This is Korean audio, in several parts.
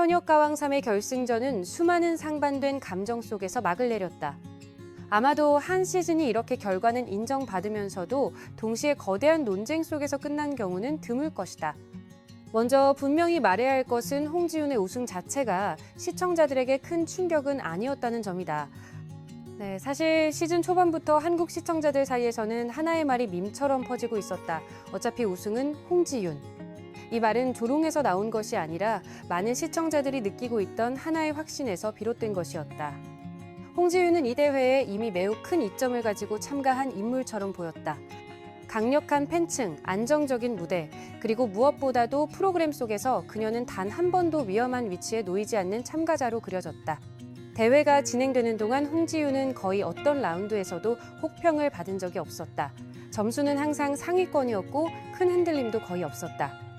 현역과 왕3의 결승전은 수많은 상반된 감정 속에서 막을 내렸다. 아마도 한 시즌이 이렇게 결과는 인정받으면서도 동시에 거대한 논쟁 속에서 끝난 경우는 드물 것이다. 먼저 분명히 말해야 할 것은 홍지윤의 우승 자체가 시청자들에게 큰 충격은 아니었다는 점이다. 사실 시즌 초반부터 한국 시청자들 사이에서는 하나의 말이 밈처럼 퍼지고 있었다. 어차피 우승은 홍지윤. 이 말은 조롱에서 나온 것이 아니라 많은 시청자들이 느끼고 있던 하나의 확신에서 비롯된 것이었다. 홍지윤은 이 대회에 이미 매우 큰 이점을 가지고 참가한 인물처럼 보였다. 강력한 팬층, 안정적인 무대, 그리고 무엇보다도 프로그램 속에서 그녀는 단 한 번도 위험한 위치에 놓이지 않는 참가자로 그려졌다. 대회가 진행되는 동안 홍지윤은 거의 어떤 라운드에서도 혹평을 받은 적이 없었다. 점수는 항상 상위권이었고 큰 흔들림도 거의 없었다.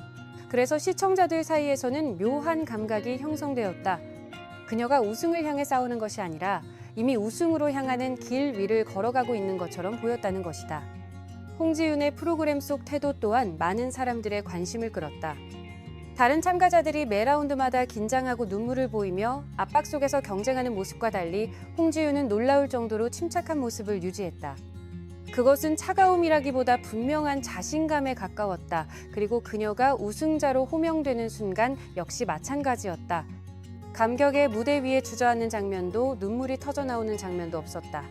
그래서 시청자들 사이에서는 묘한 감각이 형성되었다. 그녀가 우승을 향해 싸우는 것이 아니라 이미 우승으로 향하는 길 위를 걸어가고 있는 것처럼 보였다는 것이다. 홍지윤의 프로그램 속 태도 또한 많은 사람들의 관심을 끌었다. 다른 참가자들이 매 라운드마다 긴장하고 눈물을 보이며 압박 속에서 경쟁하는 모습과 달리 홍지윤은 놀라울 정도로 침착한 모습을 유지했다. 그것은 차가움이라기보다 분명한 자신감에 가까웠다. 그리고 그녀가 우승자로 호명되는 순간 역시 마찬가지였다. 감격에 무대 위에 주저앉는 장면도 눈물이 터져나오는 장면도 없었다.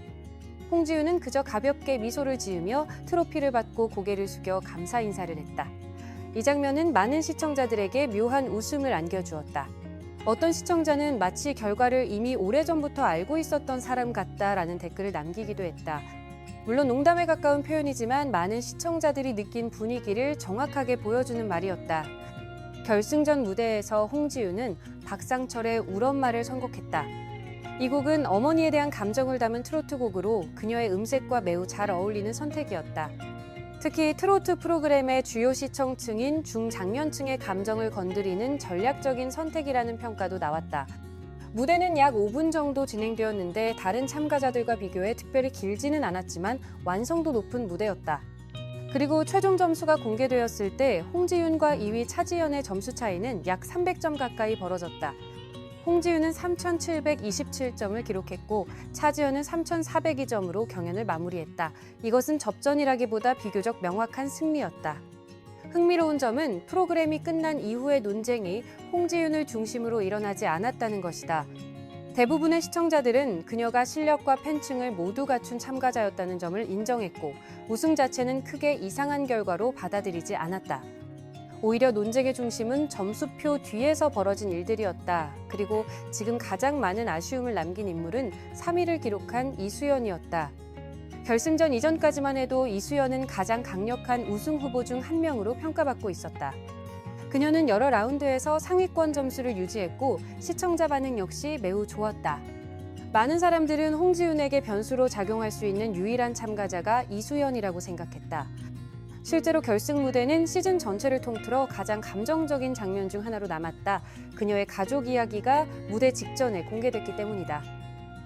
홍지윤은 그저 가볍게 미소를 지으며 트로피를 받고 고개를 숙여 감사 인사를 했다. 이 장면은 많은 시청자들에게 묘한 웃음을 안겨주었다. 어떤 시청자는 마치 결과를 이미 오래전부터 알고 있었던 사람 같다라는 댓글을 남기기도 했다. 물론 농담에 가까운 표현이지만 많은 시청자들이 느낀 분위기를 정확하게 보여주는 말이었다. 결승전 무대에서 홍지윤은 박상철의 울 엄마를 선곡했다. 이 곡은 어머니에 대한 감정을 담은 트로트 곡으로 그녀의 음색과 매우 잘 어울리는 선택이었다. 특히 트로트 프로그램의 주요 시청층인 중장년층의 감정을 건드리는 전략적인 선택이라는 평가도 나왔다. 무대는 약 5분 정도 진행되었는데 다른 참가자들과 비교해 특별히 길지는 않았지만 완성도 높은 무대였다. 그리고 최종 점수가 공개되었을 때 홍지윤과 2위 차지연의 점수 차이는 약 300점 가까이 벌어졌다. 홍지윤은 3,727점을 기록했고 차지연은 3,402점으로 경연을 마무리했다. 이것은 접전이라기보다 비교적 명확한 승리였다. 흥미로운 점은 프로그램이 끝난 이후의 논쟁이 홍지윤을 중심으로 일어나지 않았다는 것이다. 대부분의 시청자들은 그녀가 실력과 팬층을 모두 갖춘 참가자였다는 점을 인정했고 우승 자체는 크게 이상한 결과로 받아들이지 않았다. 오히려 논쟁의 중심은 점수표 뒤에서 벌어진 일들이었다. 그리고 지금 가장 많은 아쉬움을 남긴 인물은 3위를 기록한 이수연이었다. 결승전 이전까지만 해도 이수연은 가장 강력한 우승 후보 중 한 명으로 평가받고 있었다. 그녀는 여러 라운드에서 상위권 점수를 유지했고 시청자 반응 역시 매우 좋았다. 많은 사람들은 홍지윤에게 변수로 작용할 수 있는 유일한 참가자가 이수연이라고 생각했다. 실제로 결승 무대는 시즌 전체를 통틀어 가장 감정적인 장면 중 하나로 남았다. 그녀의 가족 이야기가 무대 직전에 공개됐기 때문이다.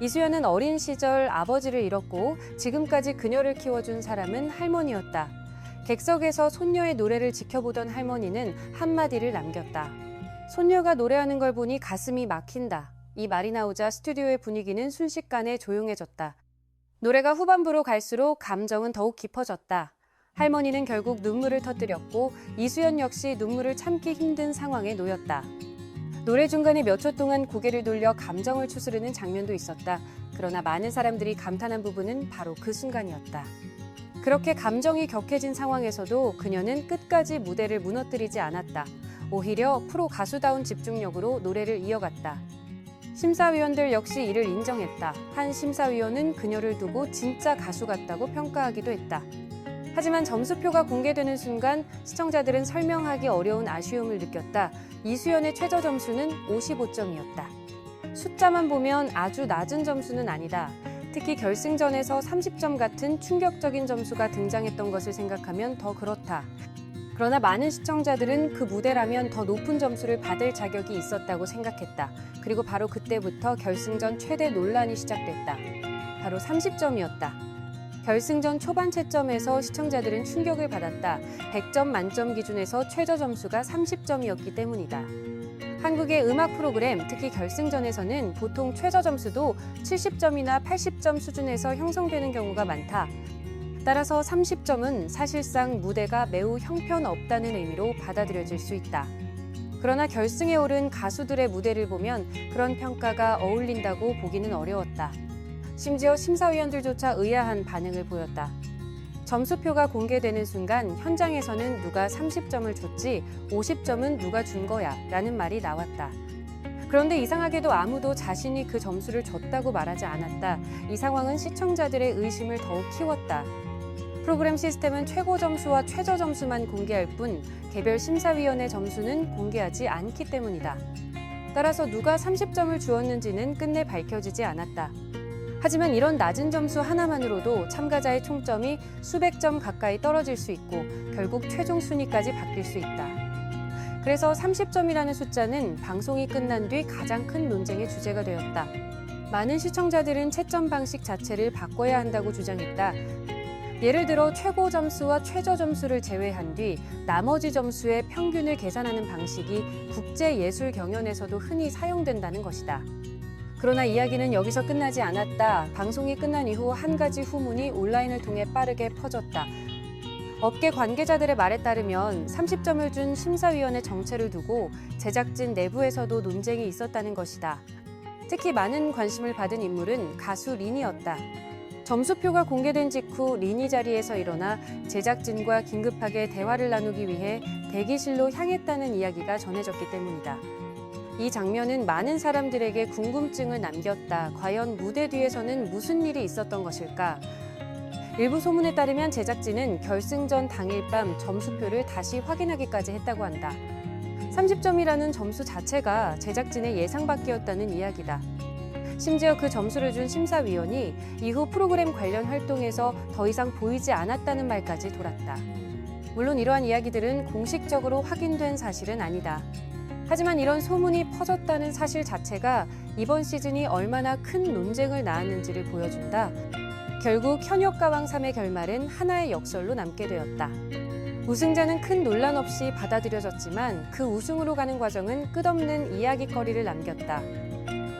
이수연은 어린 시절 아버지를 잃었고 지금까지 그녀를 키워준 사람은 할머니였다. 객석에서 손녀의 노래를 지켜보던 할머니는 한마디를 남겼다. 손녀가 노래하는 걸 보니 가슴이 막힌다. 이 말이 나오자 스튜디오의 분위기는 순식간에 조용해졌다. 노래가 후반부로 갈수록 감정은 더욱 깊어졌다. 할머니는 결국 눈물을 터뜨렸고 이수연 역시 눈물을 참기 힘든 상황에 놓였다. 노래 중간에 몇 초 동안 고개를 돌려 감정을 추스르는 장면도 있었다. 그러나 많은 사람들이 감탄한 부분은 바로 그 순간이었다. 그렇게 감정이 격해진 상황에서도 그녀는 끝까지 무대를 무너뜨리지 않았다. 오히려 프로 가수다운 집중력으로 노래를 이어갔다. 심사위원들 역시 이를 인정했다. 한 심사위원은 그녀를 두고 진짜 가수 같다고 평가하기도 했다. 하지만 점수표가 공개되는 순간 시청자들은 설명하기 어려운 아쉬움을 느꼈다. 이수연의 최저 점수는 55점이었다. 숫자만 보면 아주 낮은 점수는 아니다. 특히 결승전에서 30점 같은 충격적인 점수가 등장했던 것을 생각하면 더 그렇다. 그러나 많은 시청자들은 그 무대라면 더 높은 점수를 받을 자격이 있었다고 생각했다. 그리고 바로 그때부터 결승전 최대 논란이 시작됐다. 바로 30점이었다. 결승전 초반 채점에서 시청자들은 충격을 받았다. 100점 만점 기준에서 최저 점수가 30점이었기 때문이다. 한국의 음악 프로그램, 특히 결승전에서는 보통 최저 점수도 70점이나 80점 수준에서 형성되는 경우가 많다. 따라서 30점은 사실상 무대가 매우 형편없다는 의미로 받아들여질 수 있다. 그러나 결승에 오른 가수들의 무대를 보면 그런 평가가 어울린다고 보기는 어려웠다. 심지어 심사위원들조차 의아한 반응을 보였다. 점수표가 공개되는 순간 현장에서는 누가 30점을 줬지 50점은 누가 준 거야 라는 말이 나왔다. 그런데 이상하게도 아무도 자신이 그 점수를 줬다고 말하지 않았다. 이 상황은 시청자들의 의심을 더욱 키웠다. 프로그램 시스템은 최고 점수와 최저 점수만 공개할 뿐 개별 심사위원의 점수는 공개하지 않기 때문이다. 따라서 누가 30점을 주었는지는 끝내 밝혀지지 않았다. 하지만 이런 낮은 점수 하나만으로도 참가자의 총점이 수백 점 가까이 떨어질 수 있고 결국 최종 순위까지 바뀔 수 있다. 그래서 30점이라는 숫자는 방송이 끝난 뒤 가장 큰 논쟁의 주제가 되었다. 많은 시청자들은 채점 방식 자체를 바꿔야 한다고 주장했다. 예를 들어 최고 점수와 최저 점수를 제외한 뒤 나머지 점수의 평균을 계산하는 방식이 국제예술 경연에서도 흔히 사용된다는 것이다. 그러나 이야기는 여기서 끝나지 않았다. 방송이 끝난 이후 한 가지 후문이 온라인을 통해 빠르게 퍼졌다. 업계 관계자들의 말에 따르면 30점을 준 심사위원의 정체를 두고 제작진 내부에서도 논쟁이 있었다는 것이다. 특히 많은 관심을 받은 인물은 가수 린이었다. 점수표가 공개된 직후 린이 자리에서 일어나 제작진과 긴급하게 대화를 나누기 위해 대기실로 향했다는 이야기가 전해졌기 때문이다. 이 장면은 많은 사람들에게 궁금증을 남겼다. 과연 무대 뒤에서는 무슨 일이 있었던 것일까? 일부 소문에 따르면 제작진은 결승전 당일 밤 점수표를 다시 확인하기까지 했다고 한다. 30점이라는 점수 자체가 제작진의 예상 밖이었다는 이야기다. 심지어 그 점수를 준 심사위원이 이후 프로그램 관련 활동에서 더 이상 보이지 않았다는 말까지 돌았다. 물론 이러한 이야기들은 공식적으로 확인된 사실은 아니다. 하지만 이런 소문이 퍼졌다는 사실 자체가 이번 시즌이 얼마나 큰 논쟁을 낳았는지를 보여준다. 결국 현역가왕 3의 결말은 하나의 역설로 남게 되었다. 우승자는 큰 논란 없이 받아들여졌지만 그 우승으로 가는 과정은 끝없는 이야깃거리를 남겼다.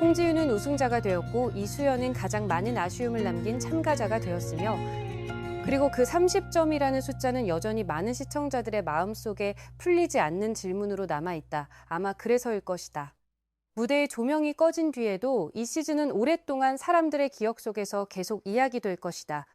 홍지윤은 우승자가 되었고 이수연은 가장 많은 아쉬움을 남긴 참가자가 되었으며 그리고 그 30점이라는 숫자는 여전히 많은 시청자들의 마음속에 풀리지 않는 질문으로 남아있다. 아마 그래서일 것이다. 무대의 조명이 꺼진 뒤에도 이 시즌은 오랫동안 사람들의 기억 속에서 계속 이야기될 것이다.